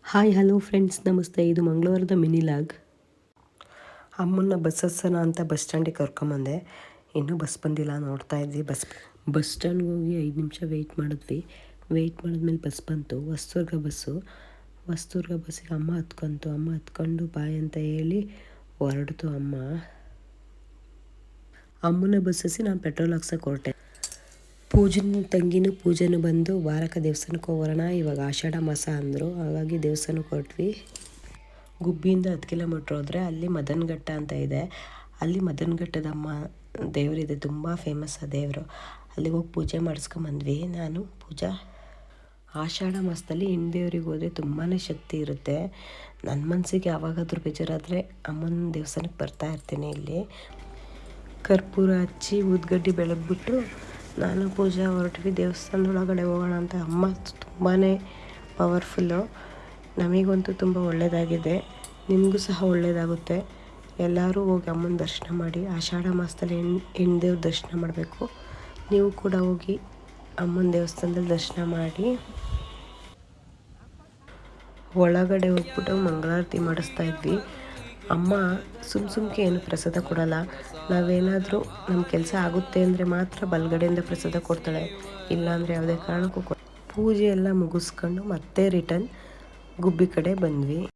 Hi hello friends, ನಮಸ್ತೆ. ಇದು ಮಂಗಳವಾರದ mini log. ಅಮ್ಮನ್ನ ಬಸ್ ಹತ್ಸೋಣ ಅಂತ ಬಸ್ ಸ್ಟ್ಯಾಂಡಿಗೆ ಕರ್ಕೊಂಬಂದೆ. ಇನ್ನೂ ಬಸ್ ಬಂದಿಲ್ಲ, ನೋಡ್ತಾ ಇದ್ವಿ. ಬಸ್ ಸ್ಟ್ಯಾಂಡ್ಗೆ ಹೋಗಿ 5 ನಿಮಿಷ ವೆಯ್ಟ್ ಮಾಡಿದ್ಮೇಲೆ ಬಸ್ ಬಂತು. ಹೊಸದುರ್ಗ ಬಸ್ಸಿಗೆ ಅಮ್ಮ ಹತ್ಕೊಂಡು ಬಾಯ್ ಅಂತ ಹೇಳಿ ಹೊರಡ್ತು ಅಮ್ಮ. ಅಮ್ಮನ ಬಸ್ ಹಸಿ ನಾನು ಪೆಟ್ರೋಲ್ ಹಾಕ್ಸೋಕೆ ಹೊರಟೆ. ಪೂಜೆನೂ ಬಂದು ವಾರಕ್ಕೆ ದೇವಸ್ಥಾನಕ್ಕೆ ಹೋಗೋಣ, ಇವಾಗ ಆಷಾಢ ಮಾಸ ಅಂದರು. ಹಾಗಾಗಿ ದೇವಸ್ಥಾನಕ್ಕೆ ಹೊರಟ್ವಿ. ಗುಬ್ಬಿಯಿಂದ 10 ಕಿಲೋಮೀಟ್ರ್ ಹೋದರೆ ಅಲ್ಲಿ ಮದನಘಟ್ಟ ಅಂತ ಇದೆ. ಅಲ್ಲಿ ಮದನಘಟ್ಟದ ಅಮ್ಮ ದೇವರಿದೆ, ತುಂಬ ಫೇಮಸ್ ಆ ದೇವರು. ಅಲ್ಲಿಗೆ ಹೋಗಿ ಪೂಜೆ ಮಾಡಿಸ್ಕೊಂಬಂದ್ವಿ. ಆಷಾಢ ಮಾಸದಲ್ಲಿ ಹೆಣ್ಣು ದೇವ್ರಿಗೆ ಹೋದರೆ ತುಂಬಾ ಶಕ್ತಿ ಇರುತ್ತೆ. ನನ್ನ ಮನಸ್ಸಿಗೆ ಯಾವಾಗಾದರೂ ಬೇಜಾರಾದರೆ ಅಮ್ಮನ ದೇವಸ್ಥಾನಕ್ಕೆ ಬರ್ತಾ ಇರ್ತೀನಿ. ಇಲ್ಲಿ ಕರ್ಪೂರ ಹಚ್ಚಿ ಊದ್ಗಡ್ಡಿ ಬೆಳಗ್ಬಿಟ್ಟು ನಾನು ಪೂಜೆ ಹೊರಟ್ವಿ. ದೇವಸ್ಥಾನದೊಳಗಡೆ ಹೋಗೋಣ ಅಂತ. ಅಮ್ಮ ತುಂಬಾ ಪವರ್ಫುಲ್ಲು. ನಮಗಂತೂ ತುಂಬ ಒಳ್ಳೆಯದಾಗಿದೆ, ನಿಮಗೂ ಸಹ ಒಳ್ಳೆಯದಾಗುತ್ತೆ. ಎಲ್ಲರೂ ಹೋಗಿ ಅಮ್ಮನ ದರ್ಶನ ಮಾಡಿ. ಆಷಾಢ ಮಾಸದಲ್ಲಿ ಹೆಣ್ಣು ದೇವ್ರ ದರ್ಶನ ಮಾಡಬೇಕು. ನೀವು ಕೂಡ ಹೋಗಿ ಅಮ್ಮನ ದೇವಸ್ಥಾನದಲ್ಲಿ ದರ್ಶನ ಮಾಡಿ. ಒಳಗಡೆ ಹೋಗ್ಬಿಟ್ಟು ಮಂಗಳಾರತಿ ಮಾಡಿಸ್ತಾ ಇದ್ವಿ. ಅಮ್ಮ ಸುಮ್ಕೆ ಏನು ಪ್ರಸಾದ ಕೊಡಲ್ಲ. ನಾವೇನಾದರೂ ನಮ್ಮ ಕೆಲಸ ಆಗುತ್ತೆ ಅಂದರೆ ಮಾತ್ರ ಬಲಗಡೆಯಿಂದ ಪ್ರಸಾದ ಕೊಡ್ತಾಳೆ, ಇಲ್ಲಾಂದರೆ ಯಾವುದೇ ಕಾರಣಕ್ಕೂ ಪೂಜೆ ಎಲ್ಲ ಮುಗಿಸ್ಕೊಂಡು ಮತ್ತೆ ರಿಟರ್ನ್ ಗುಬ್ಬಿ ಕಡೆ ಬಂದ್ವಿ.